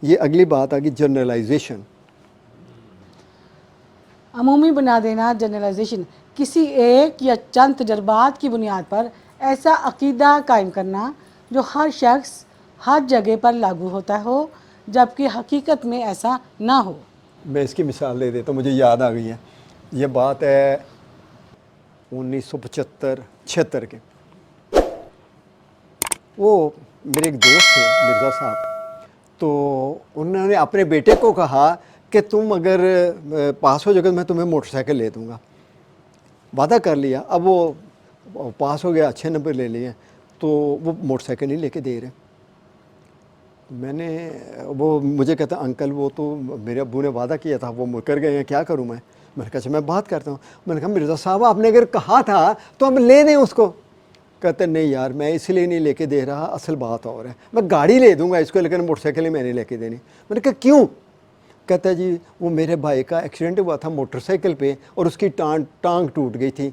یہ اگلی بات آگی جنرلائزیشن. عمومی بنا دینا جنرلائزیشن، کسی ایک یا چند تجربات کی بنیاد پر ایسا عقیدہ قائم کرنا جو ہر شخص ہر جگہ پر لاگو ہوتا ہو جبکہ حقیقت میں ایسا نہ ہو. میں اس کی مثال دے دیتا ہوں، مجھے یاد آ گئی ہے. یہ بات ہے 1975-76 کے. وہ میرے ایک دوست تھے مرزا صاحب، تو انہوں نے اپنے بیٹے کو کہا کہ تم اگر پاس ہو جائے گا میں تمہیں موٹر سائیکل لے دوں گا. وعدہ کر لیا. اب وہ پاس ہو گیا، اچھے نمبر لے لیے، تو وہ موٹر سائیکل نہیں لے کے دے رہے. وہ مجھے کہتا انکل وہ تو میرے ابو نے وعدہ کیا تھا، وہ مکر گئے ہیں، کیا کروں میں؟ میں نے کہا اچھا میں بات کرتا ہوں. میں نے کہا مرزا صاحب آپ نے اگر کہا تھا تو ہم لے دیں اس کو. کہتے نہیں یار میں اس لیے نہیں لے کے دے رہا، اصل بات اور ہے، میں گاڑی لے دوں گا اس کو لیکن موٹر سائیکل ہی میں نہیں لے کے دینی. میں نے کہا کیوں؟ کہتا ہے جی وہ میرے بھائی کا ایکسیڈنٹ ہوا تھا موٹر سائیکل پہ اور اس کی ٹانگ ٹوٹ گئی تھی،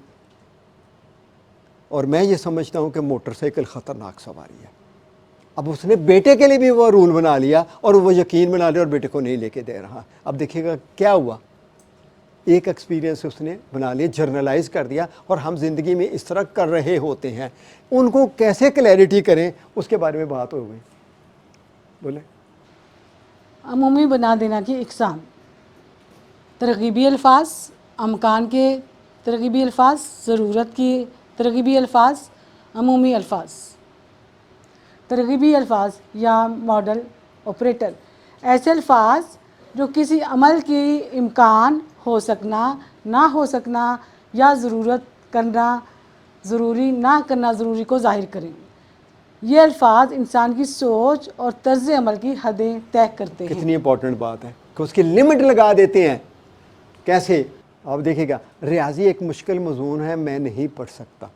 اور میں یہ سمجھتا ہوں کہ موٹر سائیکل خطرناک سواری ہے. اب اس نے بیٹے کے لیے بھی وہ رول بنا لیا اور وہ یقین بنا لیا اور بیٹے کو نہیں لے کے دے رہا. اب دیکھیے گا کیا ہوا، ایک ایکسپیرینس اس نے بنا لیا، جرنلائز کر دیا، اور ہم زندگی میں اس طرح کر رہے ہوتے ہیں. ان کو کیسے کلیئرٹی کریں اس کے بارے میں بات ہو گئی. بولیں. عمومی بنا دینا کی اقسام: ترغیبی الفاظ، امکان کے ترغیبی الفاظ، ضرورت کی ترغیبی الفاظ، عمومی الفاظ. ترغیبی الفاظ یا ماڈل آپریٹر: ایسے الفاظ جو کسی عمل کی امکان ہو سکنا، نہ ہو سکنا یا ضرورت کرنا ضروری نہ کرنا ضروری کو ظاہر کریں. یہ الفاظ انسان کی سوچ اور طرز عمل کی حدیں طے کرتے ہیں. کتنی امپورٹنٹ بات ہے کہ اس کی لمٹ لگا دیتے ہیں. کیسے؟ آپ دیکھیے گا، ریاضی ایک مشکل مضمون ہے، میں نہیں پڑھ سکتا.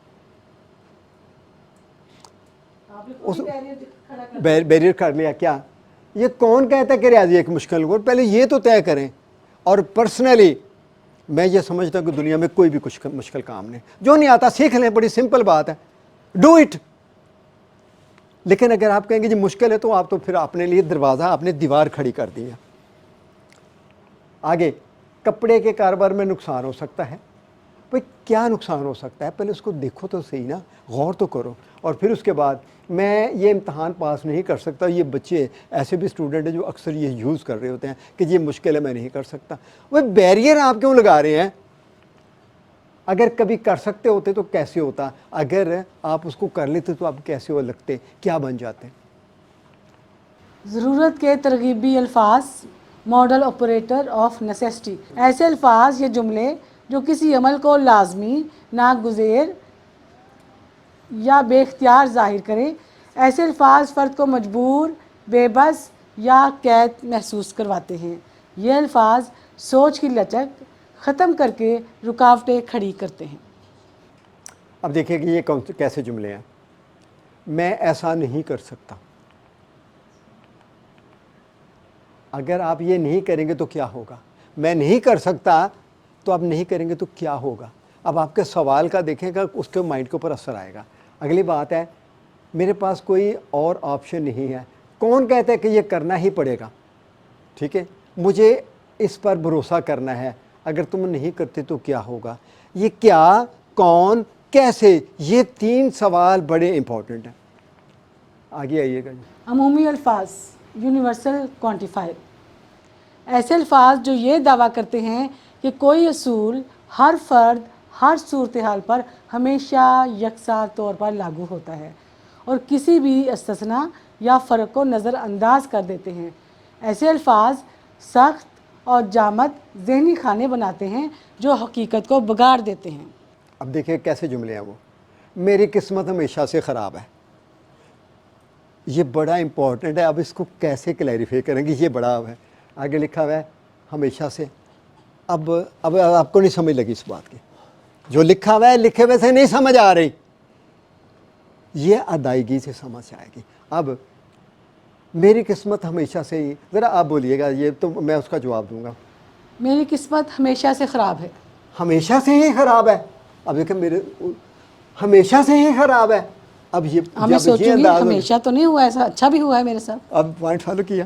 بیریئر کر لیا. کیا یہ کون کہتا ہے کہ ریاضی ایک مشکل مضمون؟ پہلے یہ تو طے کریں. اور پرسنلی میں یہ سمجھتا ہوں کہ دنیا میں کوئی بھی کچھ مشکل کام نہیں، جو نہیں آتا سیکھ لیں، بڑی سمپل بات ہے، ڈو اٹ. لیکن اگر آپ کہیں گے جی مشکل ہے تو آپ تو پھر اپنے لیے دروازہ اپنے دیوار کھڑی کر دی ہے. آگے، کپڑے کے کاروبار میں نقصان ہو سکتا ہے. بھئی کیا نقصان ہو سکتا ہے؟ پہلے اس کو دیکھو تو صحیح نا، غور تو کرو. اور پھر اس کے بعد میں یہ امتحان پاس نہیں کر سکتا. یہ بچے ایسے بھی اسٹوڈنٹ ہیں جو اکثر یہ یوز کر رہے ہوتے ہیں کہ یہ مشکل ہے میں نہیں کر سکتا. وہ بیریئر آپ کیوں لگا رہے ہیں؟ اگر کبھی کر سکتے ہوتے تو کیسے ہوتا؟ اگر آپ اس کو کر لیتے تو آپ کیسے ہو لگتے، کیا بن جاتے؟ ضرورت کے ترغیبی الفاظ، ماڈل آپریٹر آف نیسیسٹی: ایسے الفاظ یا جملے جو کسی عمل کو لازمی، ناگزیر یا بے اختیار ظاہر کریں. ایسے الفاظ فرد کو مجبور، بے بس یا قید محسوس کرواتے ہیں. یہ الفاظ سوچ کی لچک ختم کر کے رکاوٹیں کھڑی کرتے ہیں. اب دیکھیں کہ یہ کیسے جملے ہیں. میں ایسا نہیں کر سکتا. اگر آپ یہ نہیں کریں گے تو کیا ہوگا؟ میں نہیں کر سکتا تو آپ نہیں کریں گے تو کیا ہوگا؟ اب آپ کے سوال کا دیکھیں گا اس کے مائنڈ کے اوپر اثر آئے گا. اگلی بات ہے، میرے پاس کوئی اور آپشن نہیں ہے. کون کہتا ہے کہ یہ کرنا ہی پڑے گا؟ ٹھیک ہے، مجھے اس پر بھروسہ کرنا ہے. اگر تم نہیں کرتے تو کیا ہوگا؟ یہ کیا، کون، کیسے، یہ 3 سوال بڑے امپورٹنٹ ہیں. آگے آئیے گا جی. عمومی الفاظ، یونیورسل کوانٹیفائر: ایسے الفاظ جو یہ دعویٰ کرتے ہیں کہ کوئی اصول ہر فرد، ہر صورتحال پر ہمیشہ یکساں طور پر لاگو ہوتا ہے اور کسی بھی استثناء یا فرق کو نظر انداز کر دیتے ہیں. ایسے الفاظ سخت اور جامد ذہنی کھانے بناتے ہیں جو حقیقت کو بگاڑ دیتے ہیں. اب دیکھیں کیسے جملے ہیں وہ. میری قسمت ہمیشہ سے خراب ہے. یہ بڑا امپورٹنٹ ہے. اب اس کو کیسے کلیریفائی کریں گے؟ یہ بڑا ہے. آگے لکھا ہوا ہے ہمیشہ سے. اب آپ کو نہیں سمجھ لگی اس بات کی. جو لکھا ہوا ہے لکھے ہوئے سے نہیں سمجھ آ رہی، یہ ادائیگی سے سمجھ آئے گی. اب میری قسمت ہمیشہ سے ہی، ذرا آپ بولیے گا، یہ تو میں اس کا جواب دوں گا. میری قسمت ہمیشہ سے خراب ہے. ہمیشہ سے ہی خراب ہے. اب دیکھیں میرے ہمیشہ سے ہی خراب ہے. اب یہ میں جب یہ سوچوں گی انداز ہمیشہ تو نہیں ہوا ایسا، اچھا بھی ہوا ہے میرے ساتھ. اب پوائنٹ فالو کیا.